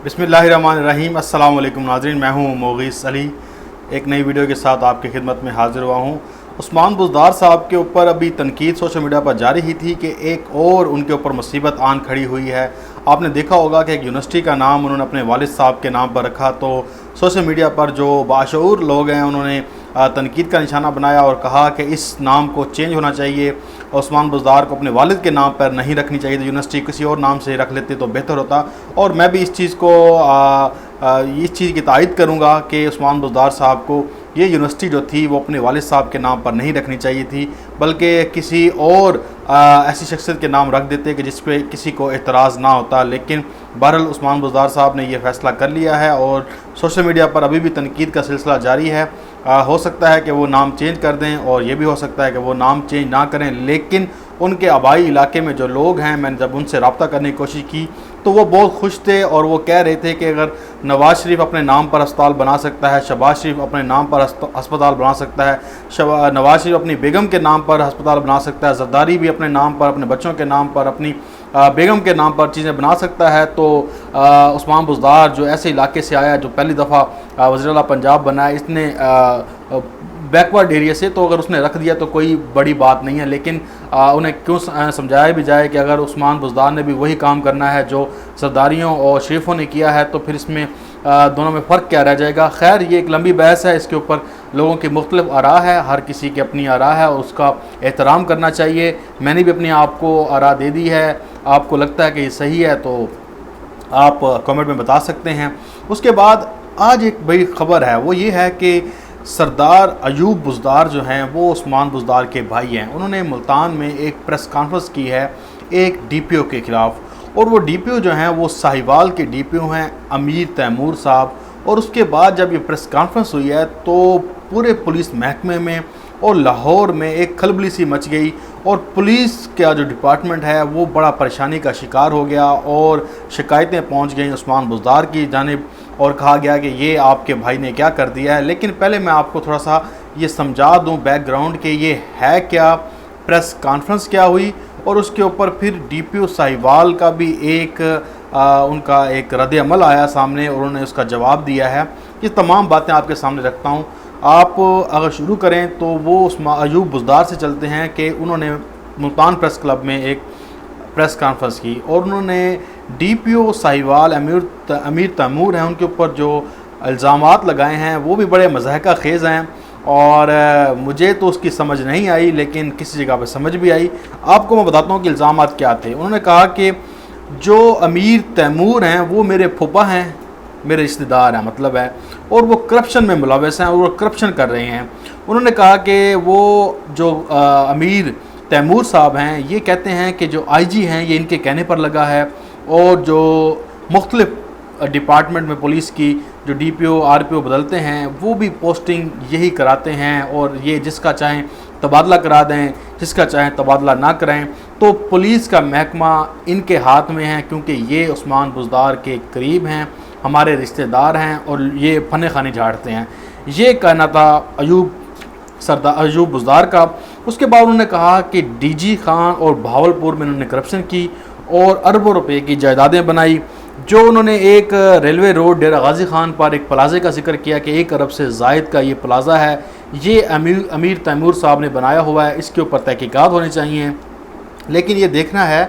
बिस्मिल्लाहिर्रहमानिर्रहीम। अस्सलाम वालेकुम नाज़रीन, मैं हूँ मोगीस अली। एक नई वीडियो के साथ आपकी खिदमत में हाज़िर हुआ हूँ। उस्मान बुज़दार साहब के ऊपर अभी तनकीद सोशल मीडिया पर जारी ही थी कि एक और उनके ऊपर मुसीबत आन खड़ी हुई है। आपने देखा होगा कि एक यूनिवर्सिटी का नाम उन्होंने अपने वालिद साहब के नाम पर रखा, तो सोशल मीडिया पर जो बाशऊर लोग हैं उन्होंने तनकीद का निशाना बनाया और कहा कि इस नाम को चेंज होना चाहिए। उस्मान बुज़दार को अपने वालिद के नाम पर नहीं रखनी चाहिए, तो यूनिवर्सिटी किसी और नाम से रख लेते तो बेहतर होता। और मैं भी इस चीज़ की तायद करूँगा कि उस्मान बुज़दार साहब को ये यूनिवर्सिटी जो थी वो अपने वालिद साहब के नाम पर नहीं रखनी चाहिए थी, बल्कि किसी और ऐसी शख्सियत के नाम रख देते कि जिस पे किसी को एतराज़ ना होता। लेकिन बहरहाल उस्मान बुज़दार साहब ने यह फ़ैसला कर लिया है और सोशल मीडिया पर अभी भी तनकीद का सिलसिला जारी है। हो सकता है कि वो नाम चेंज कर दें और ये भी हो सकता है कि वो नाम चेंज ना करें, लेकिन उनके आबाई इलाके में जो लोग हैं, मैंने जब उनसे रब्ता करने की कोशिश की तो वो बहुत खुश थे और वो कह रहे थे कि अगर नवाज़ शरीफ अपने नाम पर अस्पताल बना सकता है, शहबाज शरीफ अपने नाम पर अस्पताल बना सकता है, नवाज़ शरीफ अपनी बेगम के नाम पर अस्पताल बना सकता है, ज़रदारी भी अपने नाम पर, अपने बच्चों के नाम पर, अपनी बेगम के नाम पर चीज़ें बना सकता है, तो उस्मान बुज़दार जो ऐसे इलाके से आया, जो पहली दफ़ा वज़ीर आला पंजाब बना है, इसने बैकवर्ड एरिया से, तो अगर उसने रख दिया तो कोई बड़ी बात नहीं है। लेकिन उन्हें क्यों समझाया भी जाए कि अगर उस्मान बुज़दार ने भी वही काम करना है जो सरदारियों और शरीफों ने किया है, तो फिर इसमें दोनों में फ़र्क क्या रह जाएगा। खैर, ये एक लंबी बहस है, इसके ऊपर लोगों की मुख्तलिफ आरा है, हर किसी की अपनी आरा है और उसका एहतराम करना चाहिए। मैंने भी अपनी आपको आरा दे दी है, आपको लगता है कि ये सही है तो आप कमेंट में बता सकते हैं। उसके बाद आज एक बड़ी ख़बर है, वो ये है कि सरदार अयूब बुज़दार जो हैं वो उस्मान बुज़दार के भाई हैं। उन्होंने मुल्तान में एक प्रेस कॉन्फ्रेंस की है एक डीपीओ के ख़िलाफ़, और वो डीपीओ जो हैं वो साहिवाल के डीपीओ हैं अमीर तैमूर साहब। और उसके बाद जब ये प्रेस कॉन्फ्रेंस हुई है तो पूरे पुलिस महकमे में और लाहौर में एक खलबली सी मच गई और पुलिस का जो डिपार्टमेंट है वो बड़ा परेशानी का शिकार हो गया और शिकायतें पहुंच गई उस्मान बुज़दार की जानिब और कहा गया कि ये आपके भाई ने क्या कर दिया है। लेकिन पहले मैं आपको थोड़ा सा ये समझा दूं बैकग्राउंड कि ये है क्या, प्रेस कॉन्फ्रेंस क्या हुई, और उसके ऊपर फिर डीपीओ साहिवाल का भी उनका एक रद्द-ए-अमल आया सामने और उन्होंने उसका जवाब दिया है। ये तमाम बातें आपके सामने रखता हूँ। आप अगर शुरू करें तो वो उस्मान अयूब बुज़दार से चलते हैं कि उन्होंने मुल्तान प्रेस क्लब में एक प्रेस कॉन्फ्रेंस की और उन्होंने डीपीओ साहिवाल अमीर तैमूर हैं उनके ऊपर जो इल्ज़ामात लगाए हैं वो भी बड़े मज़ाहिका ख़ेज़ हैं और मुझे तो उसकी समझ नहीं आई, लेकिन किसी जगह पे समझ भी आई। आपको मैं बताता हूँ कि इल्ज़ामात क्या थे। उन्होंने कहा कि जो अमीर तैमूर हैं वो मेरे फूफा हैं, मेरे रिश्तेदार हैं मतलब है, और वो करप्शन में मुलव्वस हैं और वो करप्शन कर रहे हैं। उन्होंने कहा कि वो जो अमीर तैमूर साहब हैं ये कहते हैं कि जो आईजी हैं ये इनके कहने पर लगा है और जो मुख्तलिफ डिपार्टमेंट में पुलिस की जो डीपीओ आरपीओ बदलते हैं वो भी पोस्टिंग यही कराते हैं और ये जिसका चाहें तबादला करा दें, जिसका चाहें तबादला ना करें। तो पुलिस का महकमा इनके हाथ में है क्योंकि ये उस्मान बुज़दार के करीब हैं, हमारे रिश्तेदार हैं और ये फने खाने झाड़ते हैं। ये कहना था अयूब बुज़दार का। उसके बाद उन्होंने कहा कि डीजी खान और भावलपुर में उन्होंने करप्शन की और अरबों रुपए की जायदादें बनाई। जो उन्होंने एक रेलवे रोड डेरा गाजी खान पर एक प्लाजे का जिक्र किया कि 1 अरब से ज़ायद का ये प्लाजा है, ये अमीर तैमूर साहब ने बनाया हुआ है, इसके ऊपर तहकीकात होनी चाहिए। लेकिन ये देखना है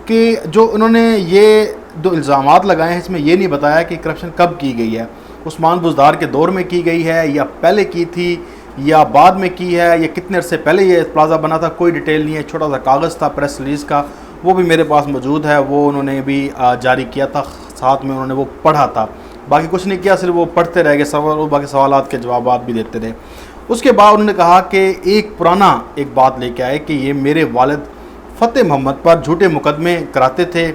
कि जो उन्होंने ये जो इल्ज़ामात लगाए हैं इसमें ये नहीं बताया कि करप्शन कब की गई है, उस्मान बुज़दार के दौर में की गई है या पहले की थी या बाद में की है या कितने अरसे पहले ये प्लाजा बना था, कोई डिटेल नहीं है। छोटा सा कागज़ था प्रेस रिलीज़ का, वो भी मेरे पास मौजूद है, वो उन्होंने भी जारी किया था, साथ में उन्होंने वो पढ़ा था, बाकी कुछ नहीं किया, सिर्फ वो पढ़ते रह गए सवाल और बाकी सवालात के जवाब भी देते रहे। उसके बाद उन्होंने कहा कि एक बात लेके आए कि ये मेरे वालिद फ़तेह मोहम्मद पर झूठे मुकदमे कराते थे,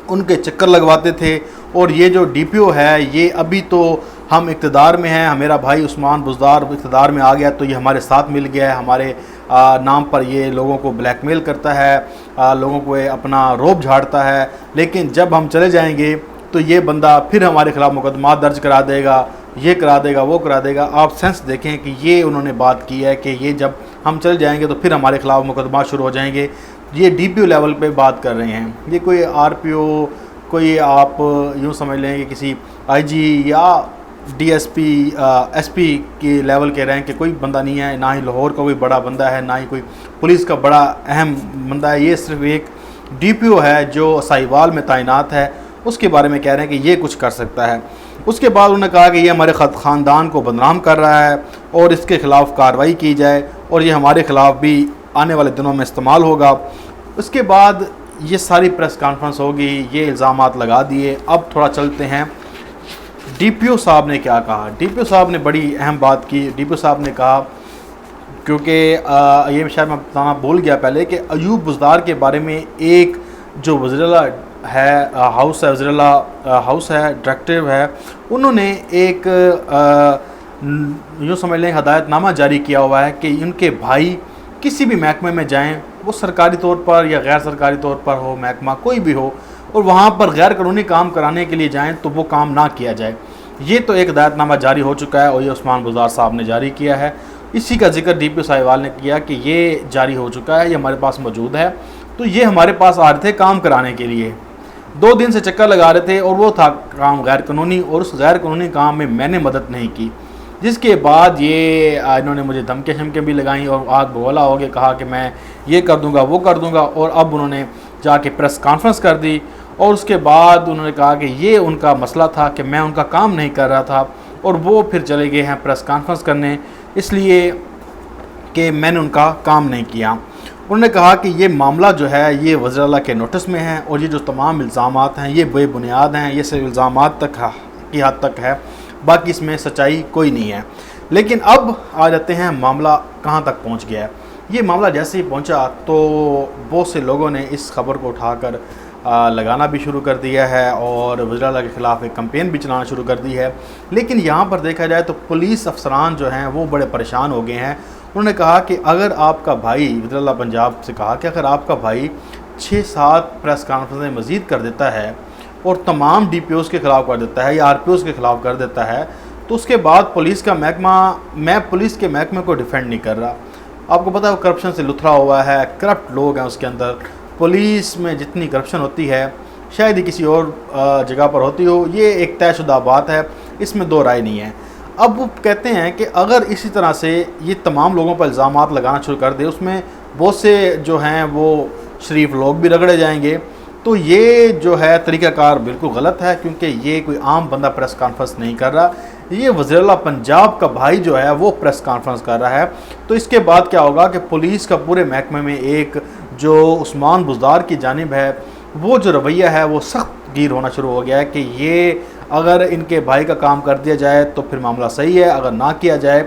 उनके चक्कर लगवाते थे, और ये जो डीपीओ है ये अभी तो हम इक़्तिदार में हैं, मेरा भाई उस्मान बुज़दार इक़्तिदार में आ गया तो ये हमारे साथ मिल गया है, हमारे नाम पर ये लोगों को ब्लैकमेल करता है, लोगों को अपना रोब झाड़ता है, लेकिन जब हम चले जाएंगे तो ये बंदा फिर हमारे ख़िलाफ़ मुकदमा दर्ज करा देगा, ये करा देगा, वो करा देगा। आप सेंस देखें कि ये उन्होंने बात की है कि ये जब हम चल जाएंगे तो फिर हमारे ख़िलाफ़ मुकदमा शुरू हो जाएंगे। ये डीपीओ लेवल पे बात कर रहे हैं, ये कोई आरपीओ कोई आप यूँ समझ लें कि किसी आईजी या डीएसपी एसपी के लेवल के रैंक के कोई बंदा नहीं है, ना ही लाहौर का कोई बड़ा बंदा है, ना ही कोई पुलिस का बड़ा अहम बंदा है। ये सिर्फ एक डीपीओ है जो साहिवाल में तैनात है, उसके बारे में कह रहे हैं कि ये कुछ कर सकता है। उसके बाद उन्होंने कहा कि ये हमारे ख़ानदान को बदनाम कर रहा है और इसके ख़िलाफ़ कार्रवाई की जाए और ये हमारे ख़िलाफ़ भी आने वाले दिनों में इस्तेमाल होगा। उसके बाद ये सारी प्रेस कॉन्फ्रेंस होगी, ये इल्ज़ामात लगा दिए। अब थोड़ा चलते हैं डीपीओ साहब ने क्या कहा। डीपीओ साहब ने बड़ी अहम बात की। डीपीओ साहब ने कहा, क्योंकि ये शायद मैं बताना भूल गया पहले, कि अयूब बुज़दार के बारे में एक जो वज़ीर है हाउस है, वज़ीर हाउस है, डायरेक्टिव है, उन्होंने एक यूँ समझ लें हदायतनामा जारी किया हुआ है कि उनके भाई किसी भी महकमे में जाएं, वो सरकारी तौर पर या गैर सरकारी तौर पर हो, महकमा कोई भी हो, और वहाँ पर गैर कानूनी काम कराने के लिए जाएं तो वो काम ना किया जाए। ये तो एक हदायतनामा जारी हो चुका है और ये उस्मान बुज़दार साहब ने जारी किया है। इसी का जिक्र डीपीओ साहिवाल ने किया कि ये जारी हो चुका है, ये हमारे पास मौजूद है। तो ये हमारे पास आ रहे थे काम कराने के लिए, 2 दिन से चक्कर लगा रहे थे और वो था काम गैर कानूनी, और उस गैर कानूनी काम में मैंने मदद नहीं की। जिसके बाद ये इन्होंने मुझे धमके शमके भी लगाई और आग बगौला हो गया, कहा कि मैं ये कर दूंगा वो कर दूंगा। और अब उन्होंने जाके प्रेस कॉन्फ्रेंस कर दी और उसके बाद उन्होंने कहा कि ये उनका मसला था कि मैं उनका काम नहीं कर रहा था, और वो फिर चले गए हैं प्रेस कॉन्फ्रेंस करने, इसलिए कि मैंने उनका काम नहीं किया। उन्होंने कहा कि ये मामला जो है ये वज़ीर आला के नोटिस में है और ये जो तमाम इल्ज़ामात हैं ये बेबुनियाद हैं, ये सिर्फ इल्ज़ामात तक की हद तक है, बाकी इसमें सच्चाई कोई नहीं है। लेकिन अब आ जाते हैं मामला कहाँ तक पहुँच गया है। ये मामला जैसे ही पहुँचा तो बहुत से लोगों ने इस खबर को उठाकर लगाना भी शुरू कर दिया है और वज़ीर आला के ख़िलाफ़ एक कैंपेन भी चलाना शुरू कर दी है। लेकिन यहाँ पर देखा जाए तो पुलिस अफसरान जो हैं वो बड़े परेशान हो गए हैं। उन्होंने कहा कि अगर आपका भाई, वज़ीर आला पंजाब से कहा कि अगर आपका भाई 6-7 प्रेस कॉन्फ्रेंसें मज़ीद कर देता है और तमाम डीपीओज़ के ख़िलाफ़ कर देता है या आरपीओज़ के ख़िलाफ़ कर देता है, तो उसके बाद पुलिस का महकमा, मैं पुलिस के महकमे को डिफेंड नहीं कर रहा। आपको पता है वो करप्शन से लुथरा हुआ है, करप्ट लोग हैं उसके अंदर। पुलिस में जितनी करप्शन होती है शायद ही किसी और जगह पर होती हो, ये एक तयशुदा बात है, इसमें दो राय नहीं है। अब वो कहते हैं कि अगर इसी तरह से ये तमाम लोगों पर इल्ज़ामात लगाना शुरू कर दे, उसमें बहुत से जो हैं वो शरीफ लोग भी रगड़े जाएंगे, तो ये जो है तरीक़ाकार बिल्कुल गलत है, क्योंकि ये कोई आम बंदा प्रेस कॉन्फ्रेंस नहीं कर रहा, ये वज़ीर आला पंजाब का भाई जो है वो प्रेस कॉन्फ्रेंस कर रहा है। तो इसके बाद क्या होगा कि पुलिस का पूरे महकमे में एक जो उस्मान बुज़दार की जानिब है वो जो रवैया है वो सख्त गिर होना शुरू हो गया है कि ये अगर इनके भाई का काम कर दिया जाए तो फिर मामला सही है, अगर ना किया जाए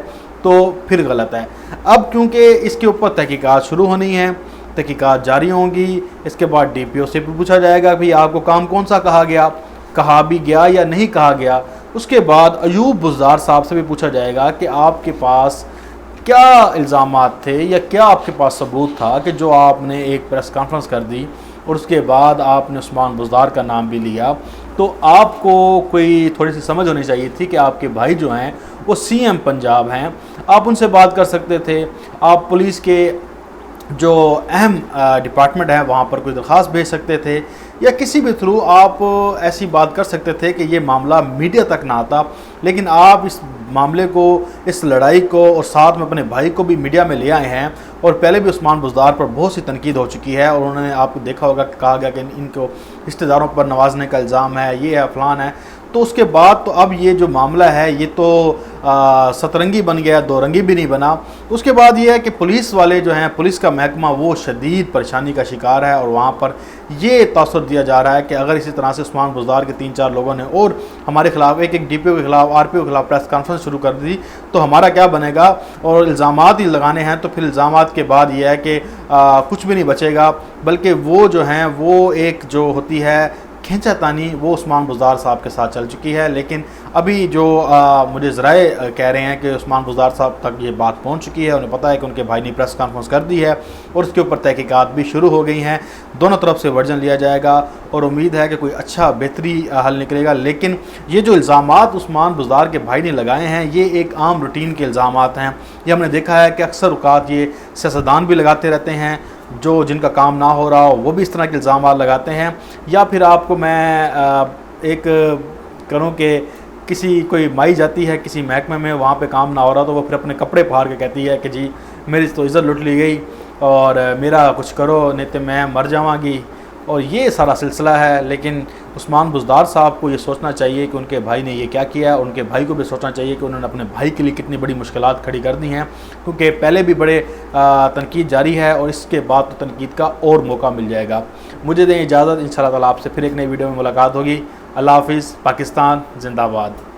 तो फिर गलत है। अब क्योंकि इसके ऊपर तहकीकात शुरू होनी है, तहकीकात जारी होंगी, इसके बाद डीपीओ से भी पूछा जाएगा भाई आपको काम कौन सा कहा गया, कहा भी गया या नहीं कहा गया। उसके बाद अयूब बुज़दार साहब से भी पूछा जाएगा कि आपके पास क्या इल्ज़ामात थे या क्या आपके पास सबूत था कि जो आपने एक प्रेस कॉन्फ्रेंस कर दी और उसके बाद आपने उस्मान बुज़दार का नाम भी लिया। तो आपको कोई थोड़ी सी समझ होनी चाहिए थी कि आपके भाई जो हैं वो सीएम पंजाब हैं, आप उनसे बात कर सकते थे। आप पुलिस के जो अहम डिपार्टमेंट है वहाँ पर कोई दरख्वास्त भेज सकते थे या किसी भी थ्रू आप ऐसी बात कर सकते थे कि ये मामला मीडिया तक ना आता। लेकिन आप इस मामले को, इस लड़ाई को और साथ में अपने भाई को भी मीडिया में ले आए हैं। और पहले भी उस्मान बुज़दार पर बहुत सी तनकीद हो चुकी है और उन्होंने आपको देखा होगा कि कहा गया कि इनको रिश्तेदारों पर नवाजने का इल्ज़ाम है, ये है, फ़लान है। तो उसके बाद तो अब ये जो मामला है ये तो सतरंगी बन गया, दो रंगी भी नहीं बना। उसके बाद ये है कि पुलिस वाले जो हैं, पुलिस का महकमा वो शदीद परेशानी का शिकार है और वहाँ पर ये तासुर दिया जा रहा है कि अगर इसी तरह से उस्मान बुज़दार के 3-4 लोगों ने और हमारे खिलाफ एक डीपीओ के खिलाफ, आरपीओ के खिलाफ प्रेस कॉन्फ्रेंस शुरू कर दी तो हमारा क्या बनेगा। और इल्ज़ामात ही लगाने हैं तो फिर इल्ज़ामात के बाद ये है कि कुछ भी नहीं बचेगा, बल्कि वो जो हैं वो एक जो होती है खींचातानी वो उस्मान बुज़दार साहब के साथ चल चुकी है। लेकिन अभी जो मुझे ज़राए कह रहे हैं कि उस्मान बुज़दार साहब तक ये बात पहुंच चुकी है, उन्हें पता है कि उनके भाई ने प्रेस कॉन्फ्रेंस कर दी है और उसके ऊपर तहकीकात भी शुरू हो गई हैं। दोनों तरफ से वर्जन लिया जाएगा और उम्मीद है कि कोई अच्छा बेहतरी हल निकलेगा। लेकिन ये जो इल्ज़ामात उस्मान बुज़दार के भाई ने लगाए हैं ये एक आम रूटीन के इल्ज़ामात हैं। ये हमने देखा है कि अक्सर औक़ात ये सियासतदान भी लगाते रहते हैं, जो जिनका काम ना हो रहा हो वो भी इस तरह के इल्ज़ाम लगाते हैं। या फिर आपको मैं एक करूँ कि किसी कोई माई जाती है किसी महकमे में, वहाँ पे काम ना हो रहा तो वो फिर अपने कपड़े फाड़ के कहती है कि जी मेरी तो इज़्ज़त लुट ली गई और मेरा कुछ करो नहीं तो मैं मर जाऊँगी, और ये सारा सिलसिला है। लेकिन उस्मान बुज़दार साहब को ये सोचना चाहिए कि उनके भाई ने ये क्या किया है, उनके भाई को भी सोचना चाहिए कि उन्होंने अपने भाई के लिए कितनी बड़ी मुश्किलात खड़ी कर दी हैं, क्योंकि पहले भी बड़े तनकीद जारी है और इसके बाद तो तनकीद का और मौका मिल जाएगा। मुझे दें इजाज़त, इंशाअल्लाह ताला आपसे फिर एक नई वीडियो में मुलाकात होगी। अल्लाह हाफ़िज़। पाकिस्तान जिंदाबाद।